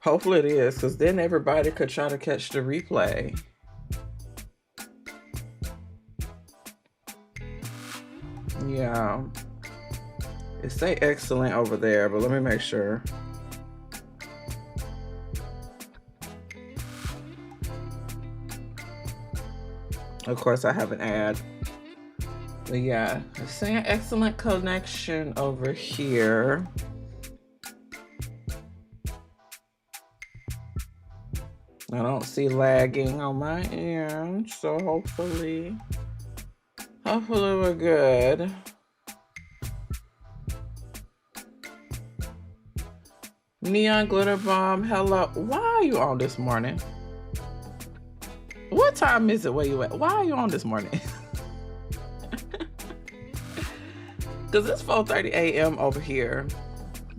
Hopefully it is, because then everybody could try to catch the replay. Yeah. It say excellent over there, but let me make sure. Of course, I have an ad. But yeah, it's saying excellent connection over here. I don't see lagging on my end, so hopefully we're good. Neon Glitter Bomb, hello. Why are you on this morning? What time is it where you at? Why are you on this morning? Because it's 4:30 a.m. over here.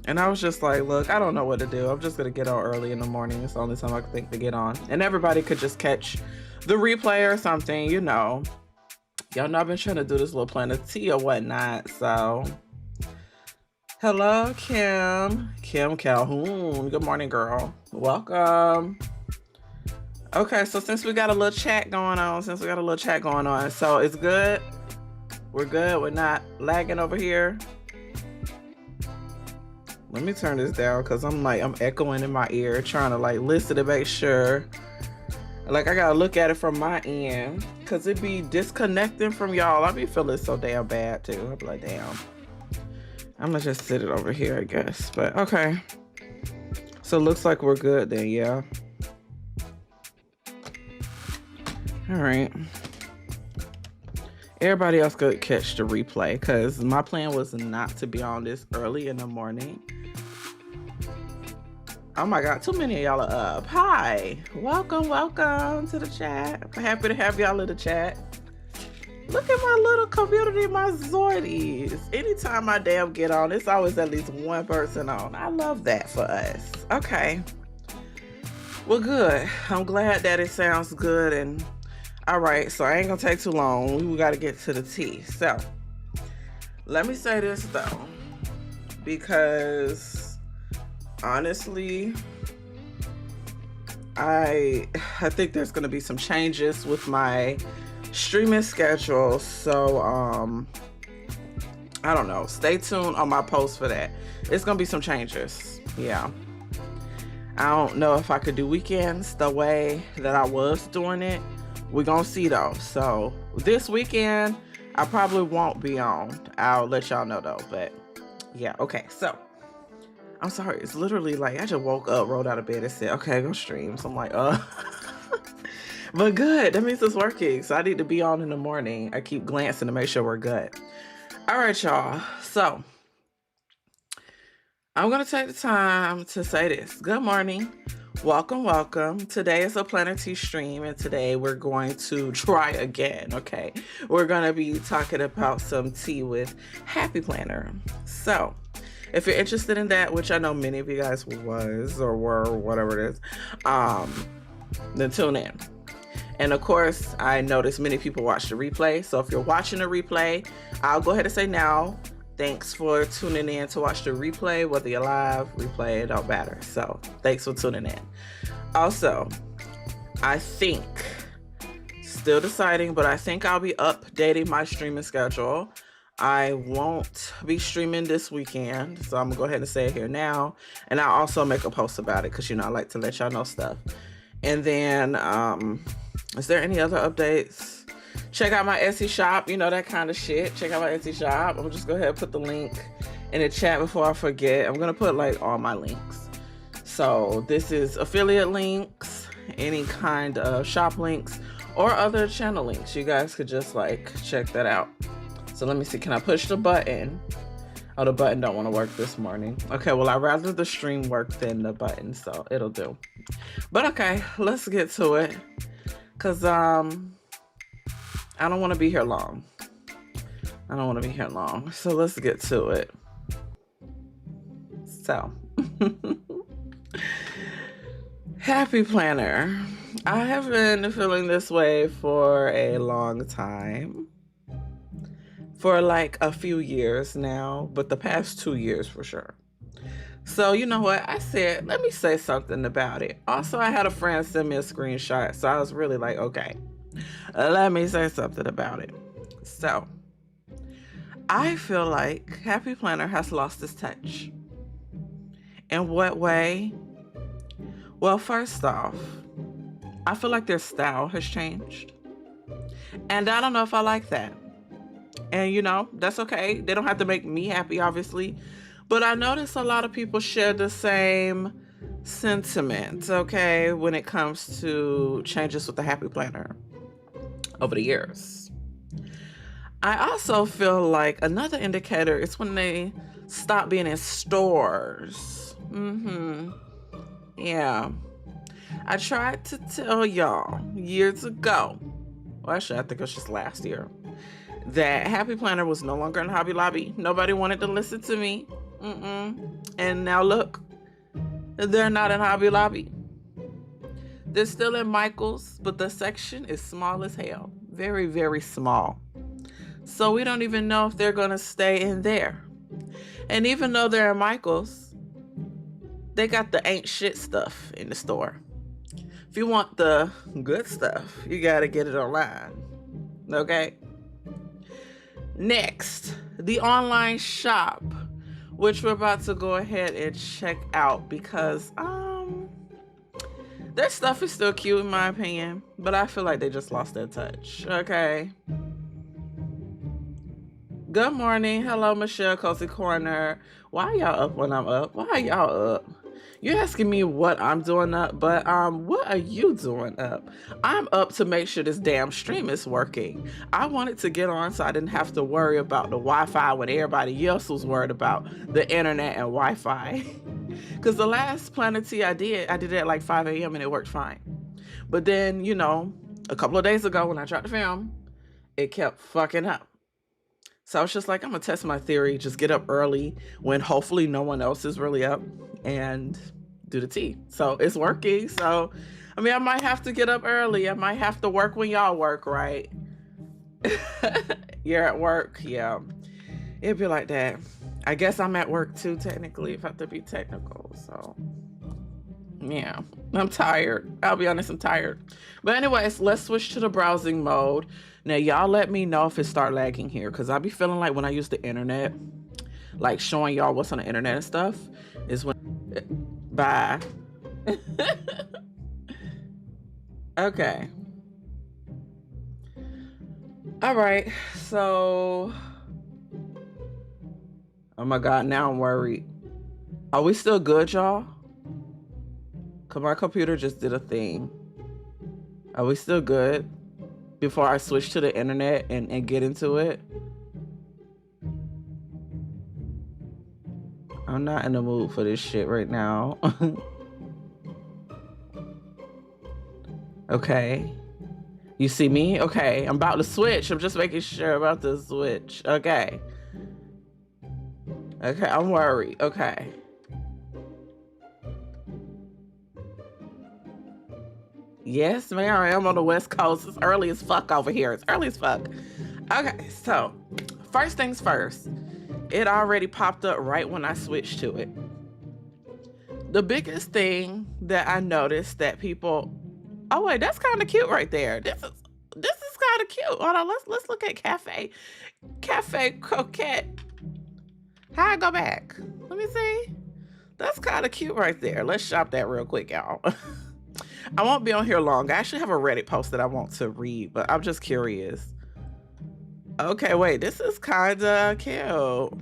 And I was just like, look, I don't know what to do. I'm just going to get on early in the morning. It's the only time I can think to get on. And everybody could just catch the replay or something, you know. Y'all know I've been trying to do this little plan of tea or whatnot, so. Hello, Kim Calhoun. Good morning, girl. Welcome. Okay, so since we got a little chat going on, so it's good. We're good. We're not lagging over here. Let me turn this down because I'm echoing in my ear, trying to listen to make sure. I gotta look at it from my end because it be disconnecting from y'all. I be feeling so damn bad too. I be like, damn. I'm gonna just sit it over here, I guess. But okay. So it looks like we're good then, yeah. All right. Everybody else could catch the replay because my plan was not to be on this early in the morning. Oh my God, too many of y'all are up. Hi, welcome to the chat. I'm happy to have y'all in the chat. Look at my little community, my Zoidies. Anytime I damn get on, it's always at least one person on. I love that for us. Okay. Well, good. I'm glad that it sounds good. And all right, so I ain't gonna take too long. We gotta get to the tea. So let me say this though, because honestly, I think there's going to be some changes with my streaming schedule. So, I don't know. Stay tuned on my post for that. It's going to be some changes. Yeah. I don't know if I could do weekends the way that I was doing it. We're going to see though. So this weekend, I probably won't be on. I'll let y'all know though. But yeah. Okay. So I'm sorry, it's literally I just woke up, rolled out of bed and said, okay, go stream. So I'm like, but good, that means it's working. So I need to be on in the morning. I keep glancing to make sure we're good. All right, y'all. So I'm gonna take the time to say this. Good morning, welcome. Today is a Planner Tea stream and today we're going to try again, okay? We're gonna be talking about some tea with Happy Planner. So if you're interested in that, which I know many of you guys was or were, or whatever it is, then tune in. And of course, I noticed many people watch the replay. So if you're watching the replay, I'll go ahead and say now, thanks for tuning in to watch the replay, whether you're live, replay, it don't matter. So thanks for tuning in. Also, I think, still deciding, but I think I'll be updating my streaming schedule. I won't be streaming this weekend, so I'm gonna go ahead and say it here now. And I'll also make a post about it because, you know, I like to let y'all know stuff. And then, is there any other updates? Check out my Etsy shop, you know, that kind of shit. Check out my Etsy shop. I'm just go ahead and put the link in the chat before I forget. I'm gonna put all my links. So this is affiliate links, any kind of shop links, or other channel links. You guys could just check that out. So let me see, can I push the button? Oh, the button don't want to work this morning. Okay, well, I'd rather the stream work than the button, so it'll do. But okay, let's get to it. Because I don't want to be here long. So let's get to it. So, Happy Planner. I have been feeling this way for a long time. For a few years now, but the past 2 years for sure. So you know what? I said, let me say something about it. Also, I had a friend send me a screenshot, so I was really like, okay, let me say something about it. So I feel like Happy Planner has lost its touch. In what way? Well, first off, I feel like their style has changed. And I don't know if I like that. And you know, that's okay. They don't have to make me happy, obviously. But I notice a lot of people share the same sentiment, okay, when it comes to changes with the Happy Planner over the years. I also feel like another indicator is when they stop being in stores. Yeah. I tried to tell y'all years ago, well, actually, I think it was just last year, that Happy Planner was no longer in Hobby Lobby. Nobody wanted to listen to me. And now look, they're not in Hobby Lobby. They're still in Michael's, but the section is small as hell. Very, very small. So we don't even know if they're going to stay in there. And even though they're in Michael's, they got the ain't shit stuff in the store. If you want the good stuff, you got to get it online. Okay? Next, the online shop, which we're about to go ahead and check out because their stuff is still cute in my opinion, but I feel like they just lost their touch. Okay. Good morning. Hello, Michelle Cozy Corner. Why y'all up when I'm up? Why y'all up? You're asking me what I'm doing up, but what are you doing up? I'm up to make sure this damn stream is working. I wanted to get on so I didn't have to worry about the Wi-Fi when everybody else was worried about the internet and Wi-Fi. Because the last Planet T I did it at like 5 a.m. and it worked fine. But then, you know, a couple of days ago when I tried to film, it kept fucking up. So I was just like, I'm gonna test my theory, just get up early when hopefully no one else is really up and do the tea. So it's working. So, I mean, I might have to get up early. I might have to work when y'all work, right? You're at work. Yeah. It'd be like that. I guess I'm at work too, technically, if I have to be technical. So, yeah, I'm tired. I'll be honest, I'm tired. But anyways, let's switch to the browsing mode. Now, y'all let me know if it start lagging here, because I be feeling like when I use the internet, like showing y'all what's on the internet and stuff, is when... Bye. Okay. All right, so... Oh my God, now I'm worried. Are we still good, y'all? Because my computer just did a thing. Are we still good? Before I switch to the internet and get into it. I'm not in the mood for this shit right now. Okay. You see me? Okay, I'm about to switch. I'm just making sure about the switch. Okay. Okay, I'm worried. Okay. Yes, ma'am. I am on the West Coast. It's early as fuck over here. It's early as fuck. Okay, so first things first. It already popped up right when I switched to it. The biggest thing that I noticed that people... Oh wait, that's kind of cute right there. This is kind of cute. Hold on, let's look at Cafe Coquette. How I go back? Let me see. That's kind of cute right there. Let's shop that real quick, y'all. I won't be on here long. I actually have a Reddit post that I want to read, but I'm just curious. Okay, wait, this is kind of cute.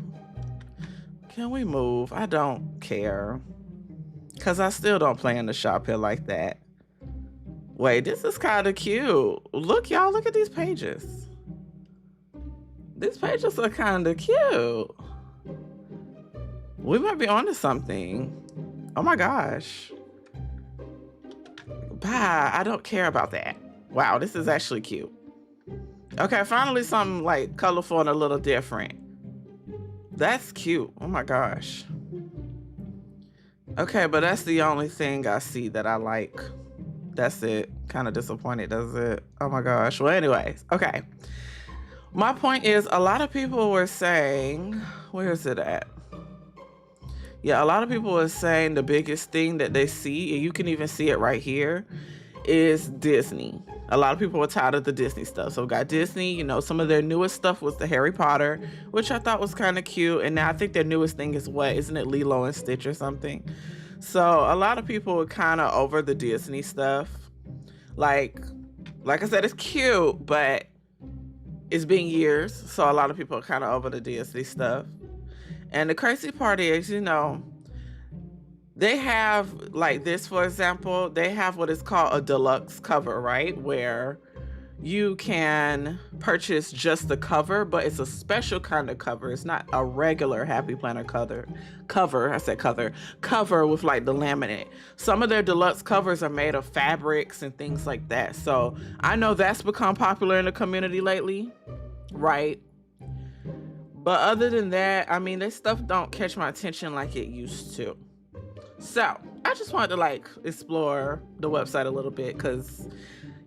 Can we move? I don't care. Because I still don't plan to shop here like that. Wait, this is kind of cute. Look, y'all, look at these pages. These pages are kind of cute. We might be onto something. Oh my gosh. Bye. I don't care about that. Wow, this is actually cute. Okay, finally something like colorful and a little different. That's cute. Oh my gosh. Okay, but that's the only thing I see that I like. That's it. Kind of disappointed, does it? Oh my gosh. Well, anyways, okay. My point is, a lot of people were saying, where is it at? Yeah, a lot of people are saying the biggest thing that they see, and you can even see it right here, is Disney. A lot of people are tired of the Disney stuff. So we got Disney, some of their newest stuff was the Harry Potter, which I thought was kind of cute. And now I think their newest thing is what? Isn't it Lilo and Stitch or something? So a lot of people are kind of over the Disney stuff. Like I said, it's cute, but it's been years. So a lot of people are kind of over the Disney stuff. And the crazy part is, they have, like this, for example, they have what is called a deluxe cover, right? Where you can purchase just the cover, but it's a special kind of cover. It's not a regular Happy Planner cover. Cover with like the laminate. Some of their deluxe covers are made of fabrics and things like that. So I know that's become popular in the community lately, right? But other than that, I mean, this stuff don't catch my attention like it used to. So I just wanted to explore the website a little bit because,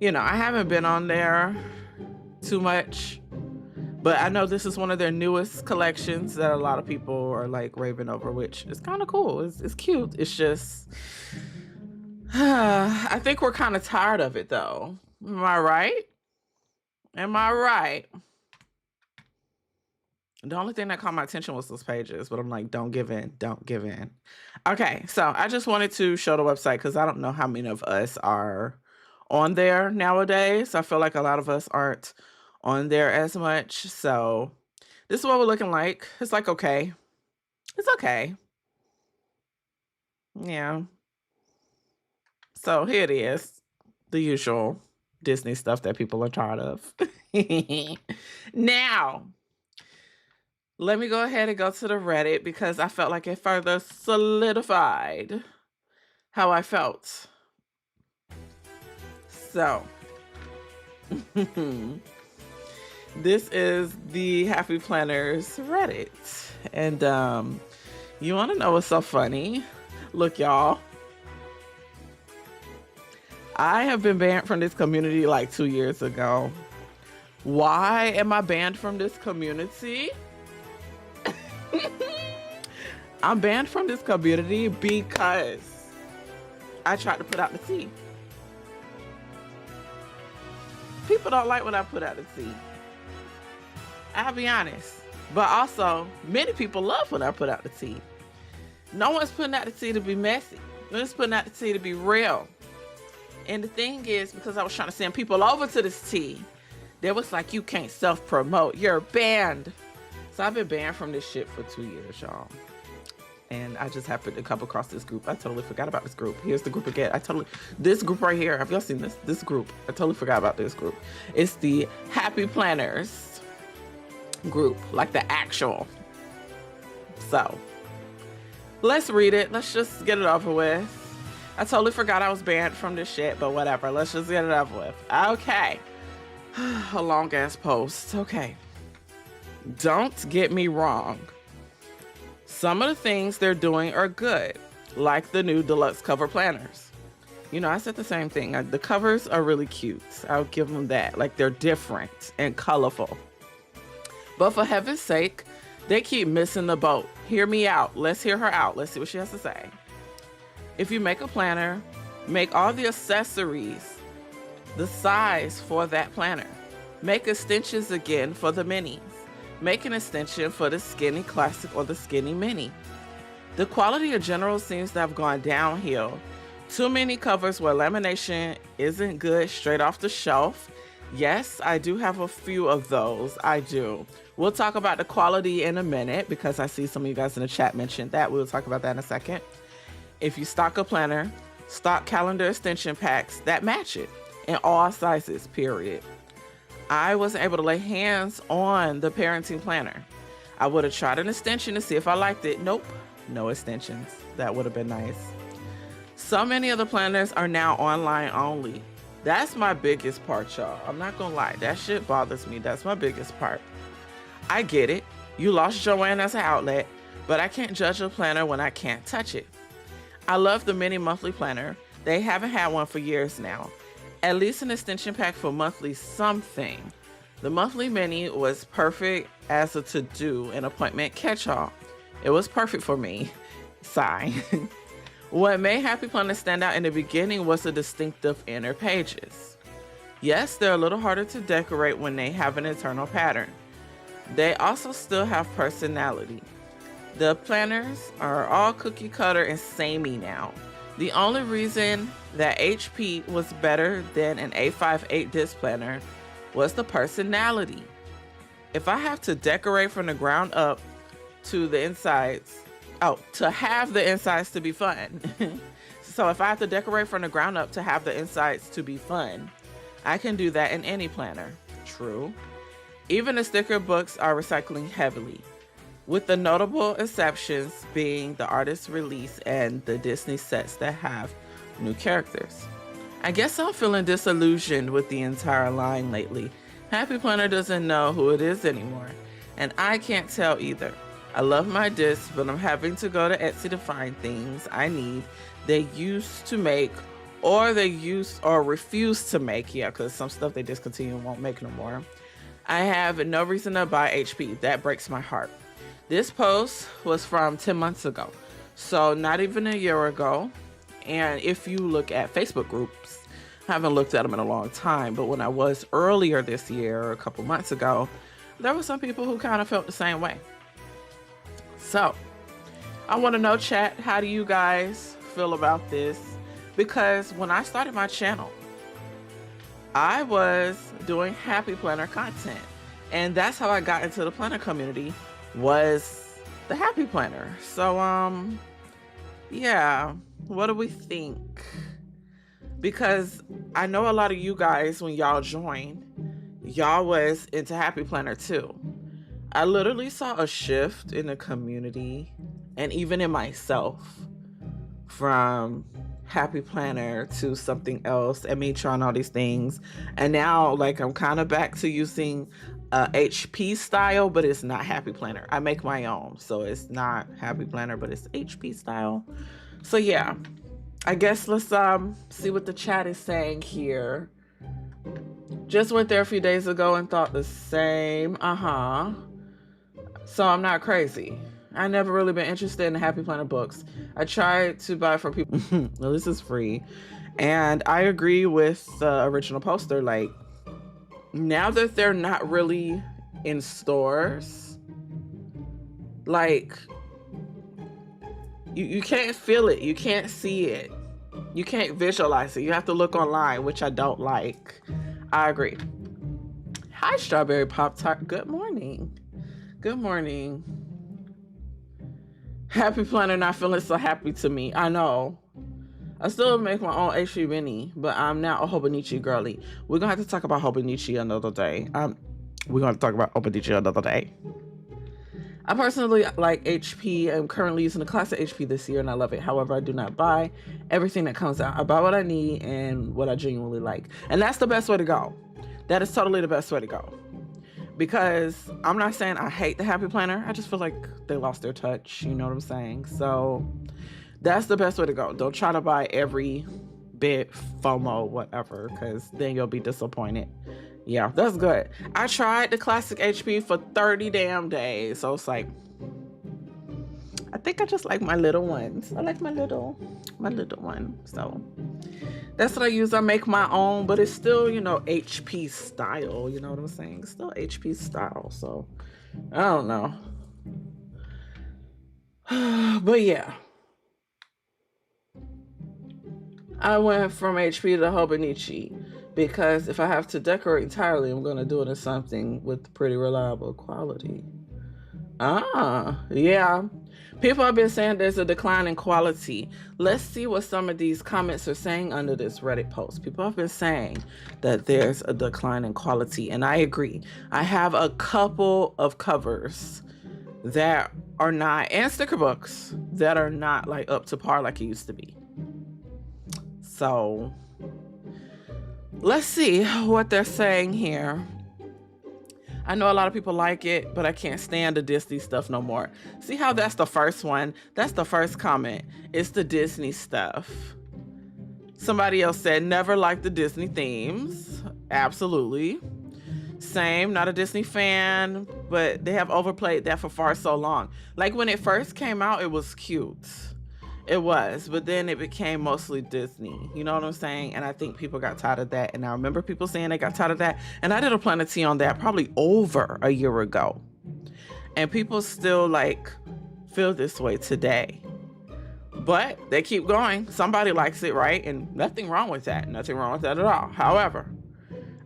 I haven't been on there too much, but I know this is one of their newest collections that a lot of people are raving over, which is kind of cool. It's cute. It's just, I think we're kind of tired of it though. Am I right? The only thing that caught my attention was those pages, but I'm like, don't give in. Okay, so I just wanted to show the website because I don't know how many of us are on there nowadays. I feel like a lot of us aren't on there as much. So this is what we're looking like. It's okay. It's okay. Yeah. So here it is. The usual Disney stuff that people are tired of. Now, let me go ahead and go to the Reddit because I felt like it further solidified how I felt. So, this is the Happy Planners Reddit. And you want to know what's so funny? Look, y'all. I have been banned from this community 2 years ago. Why am I banned from this community? I'm banned from this community because I tried to put out the tea. People don't like when I put out the tea. I'll be honest. But also, many people love when I put out the tea. No one's putting out the tea to be messy. No one's putting out the tea to be real. And the thing is, because I was trying to send people over to this tea, they was like, you can't self-promote. You're banned. So I've been banned from this shit for 2 years, y'all. And I just happened to come across this group. I totally forgot about this group. Here's the group again. This group right here. Have y'all seen this? This group. I totally forgot about this group. It's the Happy Planners group, like the actual. So let's read it. Let's just get it over with. I totally forgot I was banned from this shit, but whatever. Let's just get it over with. Okay. A long ass post. Okay. Don't get me wrong. Some of the things they're doing are good, like the new deluxe cover planners. I said the same thing. The covers are really cute. I'll give them that. They're different and colorful. But for heaven's sake, they keep missing the boat. Hear me out. Let's hear her out. Let's see what she has to say. If you make a planner, make all the accessories the size for that planner. Make extensions again for the minis. Make an extension for the skinny classic or the skinny mini. The quality in general seems to have gone downhill. Too many covers where lamination isn't good straight off the shelf. Yes, I do have a few of those. I do. We'll talk about the quality in a minute because I see some of you guys in the chat mentioned that. We'll talk about that in a second. If you stock a planner, stock calendar extension packs that match it in all sizes, period. I wasn't able to lay hands on the parenting planner. I would have tried an extension to see if I liked it. Nope, no extensions. That would have been nice. So many of the planners are now online only. That's my biggest part, y'all. I'm not gonna lie, that shit bothers me. That's my biggest part. I get it. You lost Joanne as an outlet, but I can't judge a planner when I can't touch it. I love the mini monthly planner. They haven't had one for years now. At least an extension pack for monthly something. The monthly mini was perfect as a to-do and appointment catch-all. It was perfect for me. Sigh. What made Happy Planner stand out in the beginning was the distinctive inner pages. Yes, they're a little harder to decorate when they have an internal pattern. They also still have personality. The planners are all cookie cutter and samey now. The only reason that HP was better than an A58 disc planner was the personality. If I have to decorate from the ground up to the insides, to have the insides to be fun. So if I have to decorate from the ground up to have the insides to be fun, I can do that in any planner. True. Even the sticker books are recycling heavily, with the notable exceptions being the artist's release and the Disney sets that have new characters. I guess I'm feeling disillusioned with the entire line lately. Happy Planner doesn't know who it is anymore, and I can't tell either. I love my discs, but I'm having to go to Etsy to find things I need they used to make, or they used or refuse to make. Yeah, because some stuff they discontinue and won't make no more. I have no reason to buy HP. That breaks my heart. This post was from 10 months ago, so not even a year ago. And if you look at Facebook groups, I haven't looked at them in a long time, but when I was earlier this year, a couple months ago, there were some people who kind of felt the same way. So I want to know, chat, how do you guys feel about this? Because when I started my channel, I was doing Happy Planner content, and that's how I got into the planner community, was the Happy Planner. So yeah, what do we think? Because I know a lot of you guys, when y'all joined, y'all was into Happy Planner too. I literally saw a shift in the community and even in myself from Happy Planner to something else, and me trying all these things. And now, like, I'm kind of back to using HP style, but it's not Happy Planner. I make my own, so it's not Happy Planner, but it's HP style. So yeah, I guess let's see what the chat is saying here. Just went there a few days ago and thought the same. So I'm not crazy. I never really been interested in the Happy Planner books. I tried to buy for people. Well, this is free. And I agree with the original poster. Like, now that they're not really in stores, like, you can't feel it. You can't see it. You can't visualize it. You have to look online, which I don't like. I agree. Hi, Strawberry Pop Tart. Good morning. Good morning. Happy Planner not feeling so happy to me. I know. I still make my own HP mini, but I'm now a Hobonichi girly. We're gonna have to talk about Hobonichi another day. We're gonna talk about Hobonichi another day. I personally like HP. I'm currently using the classic HP this year, and I love it. However, I do not buy everything that comes out. I buy what I need and what I genuinely like, and that's the best way to go. That is totally the best way to go. Because I'm not saying I hate the Happy Planner. I just feel like they lost their touch. You know what I'm saying? So that's the best way to go. Don't try to buy every bit, FOMO, whatever, because then you'll be disappointed. Yeah, that's good. I tried the classic HP for 30 damn days. So it's like, I think I just like my little ones. I like my little one. So that's what I use. I make my own, but it's still, you know, HP style. You know what I'm saying? It's still HP style. So I don't know. But yeah, I went from HP to Hobonichi because if I have to decorate entirely, I'm going to do it in something with pretty reliable quality. Yeah. People have been saying there's a decline in quality. Let's see what some of these comments are saying under this Reddit post. People have been saying that there's a decline in quality, and I agree. I have a couple of covers that are not, and sticker books that are not like up to par like it used to be. So let's see what they're saying here. I know a lot of people like it, but I can't stand the Disney stuff no more. See how that's the first one? That's the first comment. It's the Disney stuff. Somebody else said, never liked the Disney themes. Absolutely. Same, not a Disney fan, but they have overplayed that for far so long. Like when it first came out, it was cute. It was, but then it became mostly Disney. You know what I'm saying? And I think people got tired of that. And I remember people saying they got tired of that. And I did a Planet T on that probably over a year ago. And people still like feel this way today. But they keep going. Somebody likes it, right? And nothing wrong with that. Nothing wrong with that at all. However,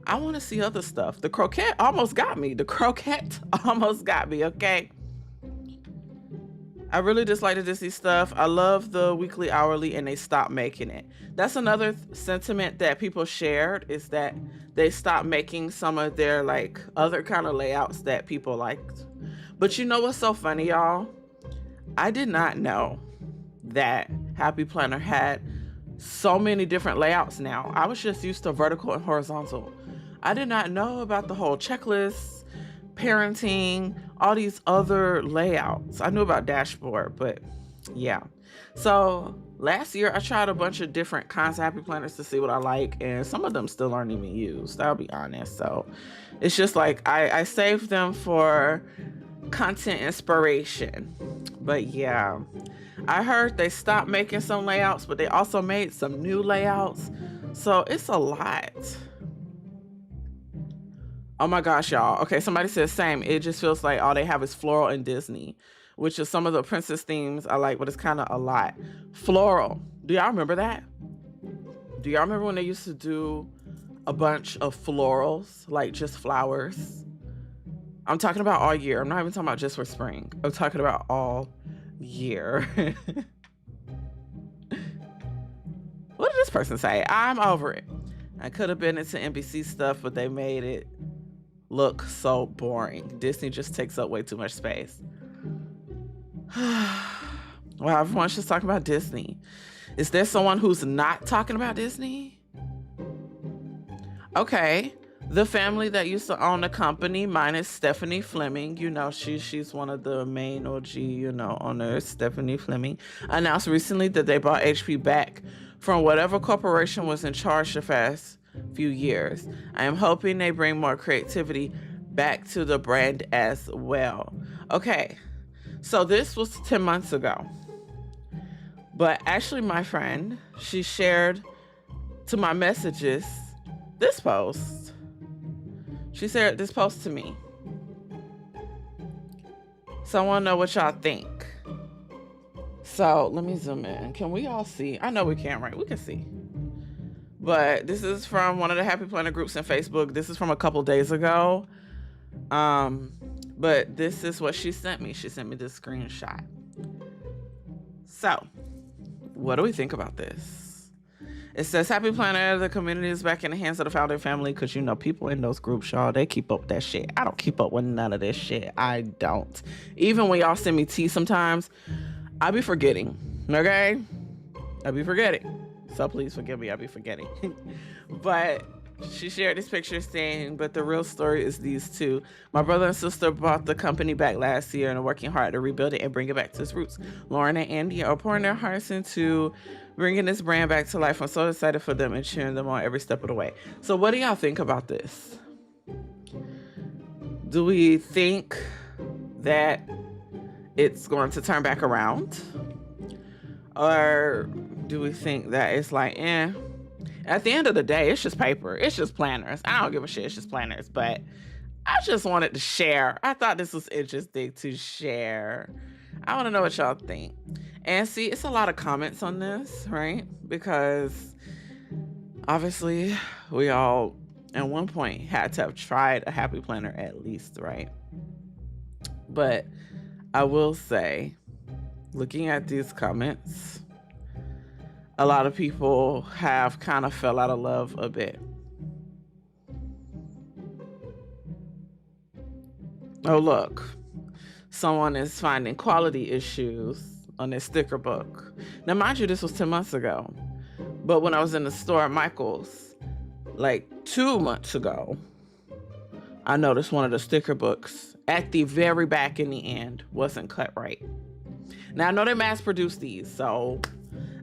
I want to see other stuff. The croquette almost got me. Okay? I really dislike the Disney stuff. I love the weekly, hourly, and they stopped making it. That's another sentiment that people shared, is that they stopped making some of their like other kind of layouts that people liked. But you know what's so funny, y'all? I did not know that Happy Planner had so many different layouts now. I was just used to vertical and horizontal. I did not know about the whole checklist, parenting, all these other layouts. I knew about dashboard, but yeah. So last year I tried a bunch of different kinds of Happy Planners to see what I like, and some of them still aren't even used, I'll be honest. So it's just like I saved them for content inspiration. But yeah, I heard they stopped making some layouts, but they also made some new layouts. So it's a lot. Oh my gosh, y'all. Okay, somebody says same. It just feels like all they have is floral and Disney, which is some of the princess themes I like, but it's kind of a lot. Floral. Do y'all remember that? Do y'all remember when they used to do a bunch of florals, like just flowers? I'm talking about all year. I'm not even talking about just for spring. I'm talking about all year. What did this person say? I'm over it. I could have been into NBC stuff, but they made it look so boring. Disney just takes up way too much space. Well, everyone's just talking about Disney. Is there someone who's not talking about Disney? Okay. The family that used to own the company, minus Stephanie Fleming, you know, she's one of the main OG, owners, Stephanie Fleming, announced recently that they bought HP back from whatever corporation was in charge the past few years. I am hoping they bring more creativity back to the brand as well. Okay, so this was 10 months ago. But actually, my friend, she shared to my messages this post. She shared this post to me. So I want to know what y'all think. So let me zoom in. Can we all see? I know we can't, right? We can see. But this is from one of the Happy Planner groups in Facebook. This is from a couple days ago. But this is what she sent me. She sent me this screenshot. So, what do we think about this? It says, Happy Planner, the community is back in the hands of the founding family, because people in those groups, y'all, they keep up with that shit. I don't keep up with none of this shit. I don't. Even when y'all send me tea sometimes, I be forgetting, okay? I be forgetting. So please forgive me, I be forgetting. But she shared this picture saying, but the real story is these two. My brother and sister bought the company back last year and are working hard to rebuild it and bring it back to its roots. Lauren and Andy are pouring their hearts into bringing this brand back to life. I'm so excited for them and cheering them on every step of the way. So what do y'all think about this? Do we think that it's going to turn back around? Or do we think that it's like, at the end of the day, it's just paper. It's just planners. I don't give a shit. It's just planners. But I just wanted to share. I thought this was interesting to share. I want to know what y'all think. And see, it's a lot of comments on this, right? Because obviously we all at one point had to have tried a Happy Planner at least, right? But I will say, looking at these comments, a lot of people have kind of fell out of love a bit. Oh, look. Someone is finding quality issues on their sticker book. Now, mind you, this was 10 months ago. But when I was in the store at Michael's, like 2 months ago, I noticed one of the sticker books at the very back in the end wasn't cut right. Now, I know they mass produced these, so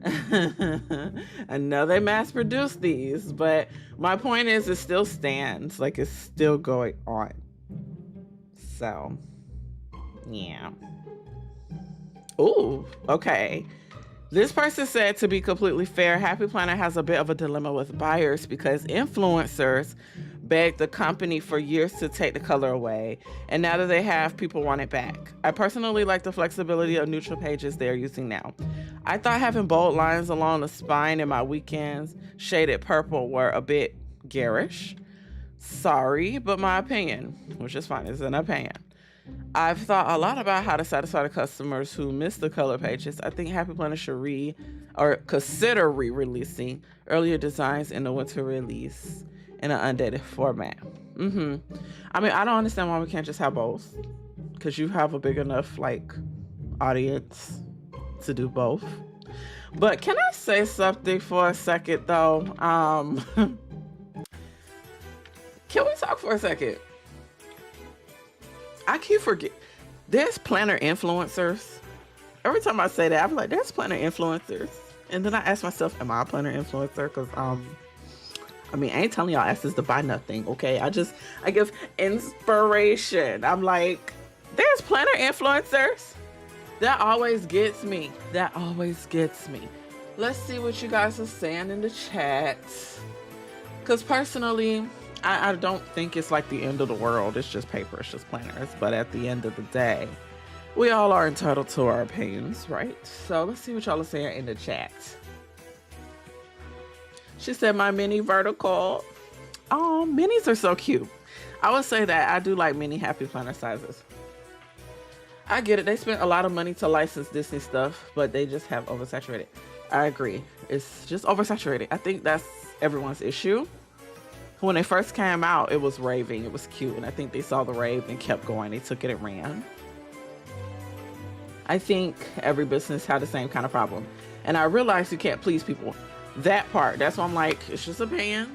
I know they mass produced these, but my point is it still stands, like it's still going on. So, yeah. Ooh, okay. This person said, to be completely fair, Happy Planner has a bit of a dilemma with buyers because influencers begged the company for years to take the color away, and now that they have, people want it back. I personally like the flexibility of neutral pages they're using now. I thought having bold lines along the spine in my weekends shaded purple were a bit garish. Sorry, but my opinion, which is fine, is an opinion. I've thought a lot about how to satisfy the customers who miss the color pages. I think Happy Planner should consider re-releasing earlier designs in the winter release in an undated format. I mean, I don't understand why we can't just have both, because you have a big enough audience to do both. But can I say something for a second though? Can we talk for a second? I keep forgetting. There's planner influencers. Every time I say that, I'm like, there's planner influencers. And then I ask myself, am I a planner influencer? Because, I mean, I ain't telling y'all asses to buy nothing, okay? I give inspiration. I'm like, there's planner influencers. That always gets me. That always gets me. Let's see what you guys are saying in the chat. Because personally, I don't think it's like the end of the world. It's just paper. It's just planners. But at the end of the day, we all are entitled to our opinions, right? So let's see what y'all are saying in the chat. She said, my mini vertical. Oh, minis are so cute. I would say that I do like mini Happy Planner sizes. I get it. They spent a lot of money to license Disney stuff, but they just have oversaturated. I agree. It's just oversaturated. I think that's everyone's issue. When they first came out, it was raving. It was cute. And I think they saw the rave and kept going. They took it and ran. I think every business had the same kind of problem. And I realized you can't please people. That part. That's why I'm like, it's just opinions.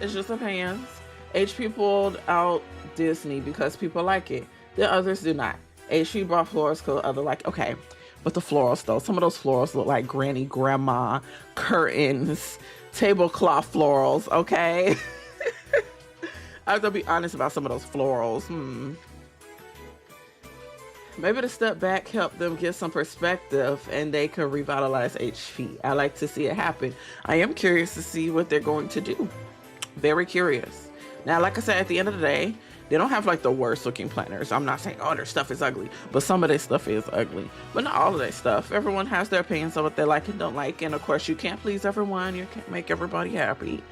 It's just opinions. HP pulled out Disney because people like it. The others do not. HP brought florals because other like, okay. But the florals though, some of those florals look like granny, grandma, curtains, tablecloth florals, okay? I have to be honest about some of those florals. Maybe the step back helped them get some perspective and they could revitalize HP. I like to see it happen. I am curious to see what they're going to do. Very curious. Now, like I said, at the end of the day, they don't have like the worst looking planners. I'm not saying, oh, their stuff is ugly, but some of their stuff is ugly. But not all of their stuff. Everyone has their opinions on what they like and don't like. And of course, you can't please everyone. You can't make everybody happy.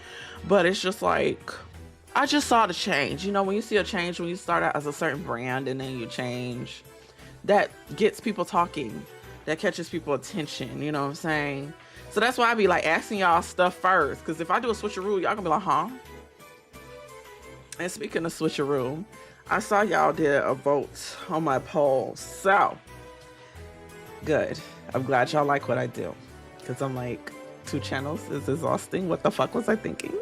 But it's just like, I just saw the change. You know, when you see a change, when you start out as a certain brand and then you change, that gets people talking. That catches people's attention. You know what I'm saying? So that's why I be like asking y'all stuff first. Because if I do a switcheroo, y'all gonna be like, huh? And speaking of switcheroo, I saw y'all did a vote on my poll. So, good. I'm glad y'all like what I do. Because I'm like, 2 channels is exhausting. What the fuck was I thinking?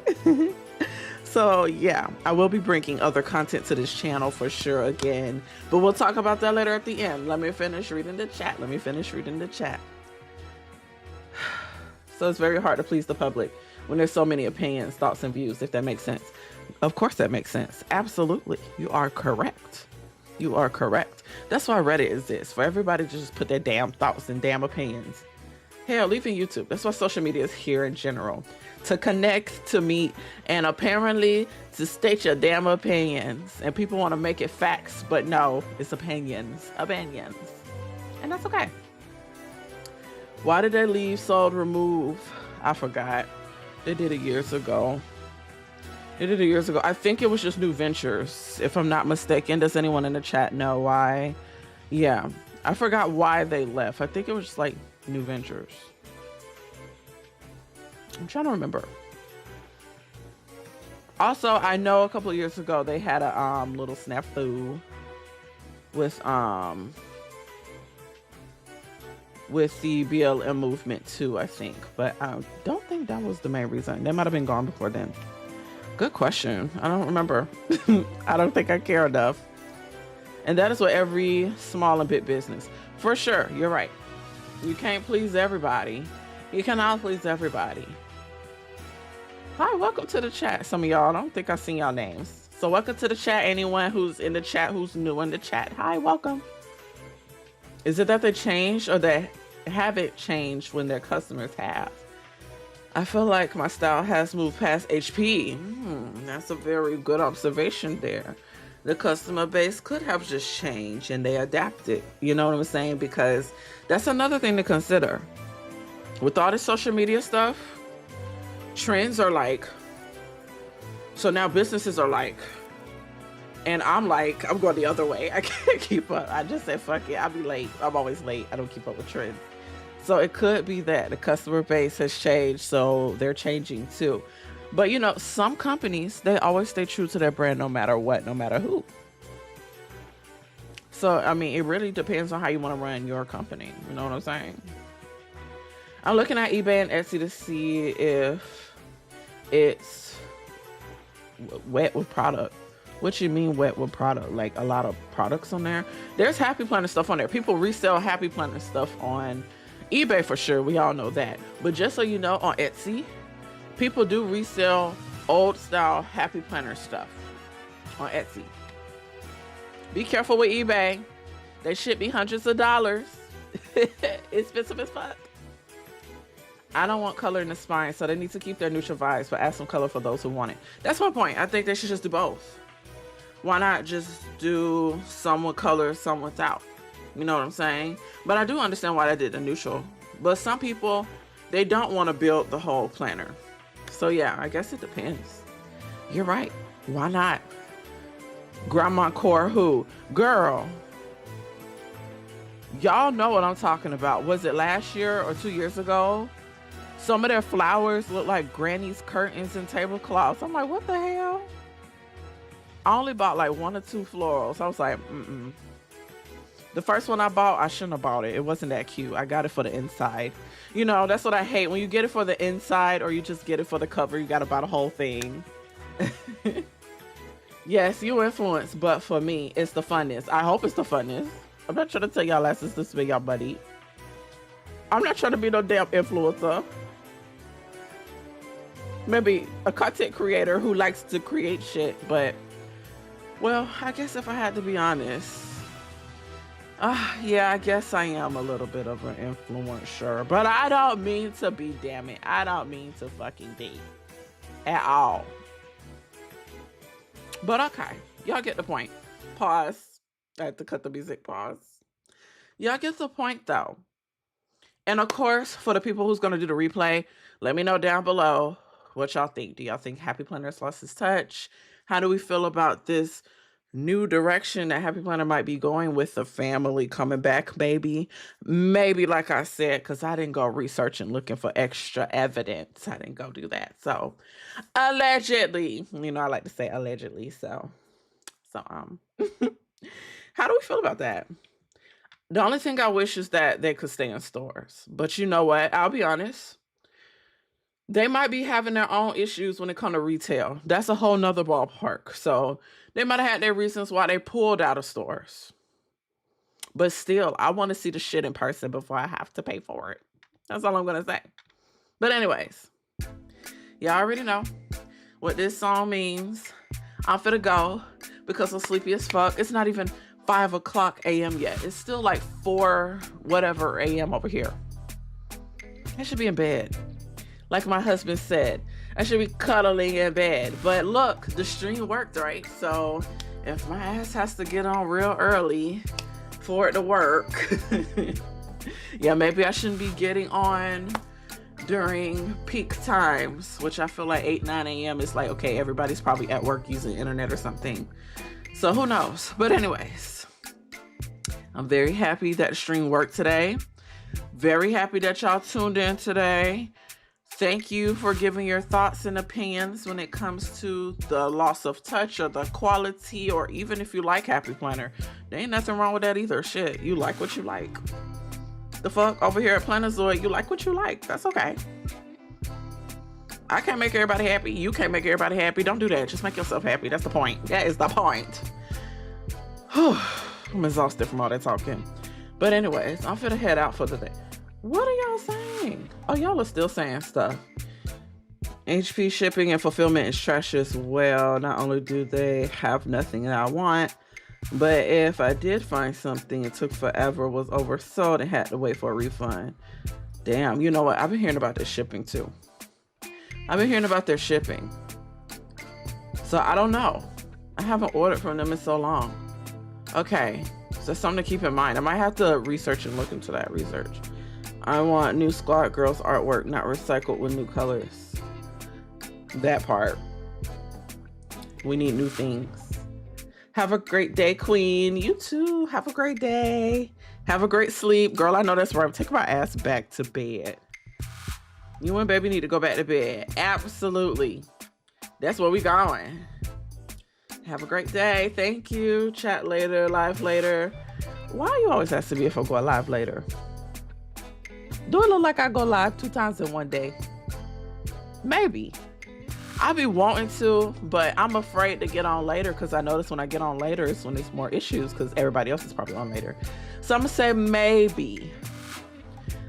So, yeah, I will be bringing other content to this channel for sure again. But we'll talk about that later at the end. Let me finish reading the chat. So it's very hard to please the public when there's so many opinions, thoughts, and views, if that makes sense. Of course that makes sense. Absolutely. You are correct. You are correct. That's why Reddit exists, for everybody to just put their damn thoughts and damn opinions. Hell, even YouTube. That's why social media is here in general. To connect, to meet, and apparently to state your damn opinions. And people want to make it facts, but no, it's opinions. Opinions. And that's okay. Why did they leave sold remove? I forgot. They did it years ago. I think it was just New Ventures, if I'm not mistaken. Does anyone in the chat know why? Yeah, I forgot why they left. I think it was just like New Ventures. I'm trying to remember. Also, I know a couple of years ago they had a little snafu with the BLM movement too, I think. But I don't think that was the main reason. They might have been gone before then. Good question. I don't remember. I don't think I care enough. And that is what every small and big business. For sure, you're right. You can't please everybody. You cannot please everybody. Hi, welcome to the chat. Some of y'all, I don't think I've seen y'all names. So welcome to the chat. Anyone who's in the chat, who's new in the chat. Hi, welcome. Is it that they changed or that haven't changed when their customers have. I feel like my style has moved past HP. That's a very good observation there. The customer base could have just changed and they adapted. You know what I'm saying? Because that's another thing to consider. With all this social media stuff, trends are like, so now businesses are like, and I'm like, I'm going the other way. I can't keep up. I just said, fuck it. I'll be late. I'm always late. I don't keep up with trends. So it could be that the customer base has changed, so they're changing too. But you know, some companies, they always stay true to their brand no matter what, no matter who. So, I mean, it really depends on how you want to run your company. You know what I'm saying? I'm looking at eBay and Etsy to see if it's wet with product. What you mean wet with product? Like a lot of products on there? There's Happy Planner stuff on there. People resell Happy Planner stuff on eBay for sure. We all know that. But just so you know, on Etsy, people do resell old style Happy Planner stuff on Etsy. Be careful with eBay. They should be hundreds of dollars. Expensive as fuck. I don't want color in the spine, so they need to keep their neutral vibes, but add some color for those who want it. That's my point. I think they should just do both. Why not just do some with color, some without? You know what I'm saying? But I do understand why they did the neutral. But some people, they don't want to build the whole planner. So yeah, I guess it depends. You're right. Why not? Grandma Core who? Girl. Y'all know what I'm talking about. Was it last year or 2 years ago? Some of their flowers look like granny's curtains and tablecloths. I'm like, what the hell? I only bought like 1 or 2 florals. I was like, The first one I bought, I shouldn't have bought it. It wasn't that cute. I got it for the inside. You know, that's what I hate. When you get it for the inside or you just get it for the cover, you got to buy the whole thing. Yes, you influence, but for me, it's the funness. I hope it's the funness. I'm not trying to tell y'all lessons to spend y'all money. I'm not trying to be no damn influencer. Maybe a content creator who likes to create shit, but well, I guess if I had to be honest, yeah, I guess I am a little bit of an influencer, but I don't mean to be, damn it. I don't mean to fucking be at all. But okay, y'all get the point. Pause. I had to cut the music. Pause. Y'all get the point though. And of course, for the people who's going to do the replay, let me know down below what y'all think. Do y'all think Happy Planner's lost his touch? How do we feel about this new direction that Happy Planner might be going with the family coming back, maybe? Maybe, like I said, because I didn't go researching looking for extra evidence. I didn't go do that. So, allegedly, you know, I like to say allegedly. So how do we feel about that? The only thing I wish is that they could stay in stores. But you know what? I'll be honest. They might be having their own issues when it comes to retail. That's a whole nother ballpark. So they might have had their reasons why they pulled out of stores. But still, I want to see the shit in person before I have to pay for it. That's all I'm going to say. But anyways, y'all already know what this song means. I'm finna go because I'm sleepy as fuck. It's not even 5 o'clock a.m. yet. It's still like 4 whatever a.m. over here. I should be in bed. Like my husband said, I should be cuddling in bed. But look, the stream worked, right? So if my ass has to get on real early for it to work, yeah, maybe I shouldn't be getting on during peak times, which I feel like 8, 9 a.m. is like, okay, everybody's probably at work using the internet or something. So who knows? But anyways, I'm very happy that the stream worked today. Very happy that y'all tuned in today. Thank you for giving your thoughts and opinions when it comes to the loss of touch or the quality, or even if you like Happy Planner. There ain't nothing wrong with that either. Shit, you like what you like. The fuck? Over here at Plannerzoid, you like what you like. That's okay. I can't make everybody happy. You can't make everybody happy. Don't do that. Just make yourself happy. That's the point. That is the point. I'm exhausted from all that talking. But anyways, I'm finna head out for the day. What are y'all saying? Oh, y'all are still saying stuff. HP shipping and fulfillment is trash as well. Not only do they have nothing that I want, But if I did find something, it took forever, was oversold, and had to wait for a refund. Damn, you know what? I've been hearing about this shipping too. I've been hearing about their shipping. So I don't know. I haven't ordered from them in so long. Okay, so something to keep in mind. I might have to research and look into that research. I want new Squad Girls artwork, not recycled with new colors. That part. We need new things. Have a great day, Queen. You too. Have a great day. Have a great sleep. Girl, I know that's right. I'm taking my ass back to bed. You and baby need to go back to bed. Absolutely. That's where we going. Have a great day. Thank you. Chat later. Live later. Why you always ask me if I go live later? Do it look like I go live 2 times in one day? Maybe. I be wanting to, but I'm afraid to get on later because I notice when I get on later, it's when there's more issues because everybody else is probably on later. So I'm going to say maybe.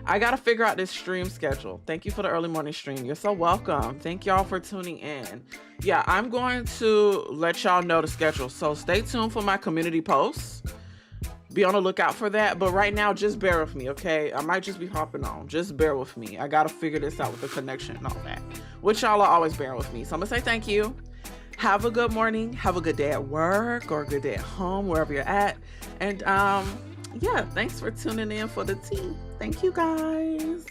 I got to figure out this stream schedule. Thank you for the early morning stream. You're so welcome. Thank y'all for tuning in. Yeah, I'm going to let y'all know the schedule. So stay tuned for my community posts. Be on the lookout for that. But right now, just bear with me, okay? I might just be hopping on. Just bear with me. I got to figure this out with the connection and all that. Which y'all are always bearing with me. So I'm going to say thank you. Have a good morning. Have a good day at work or a good day at home, wherever you're at. And yeah, thanks for tuning in for the tea. Thank you, guys.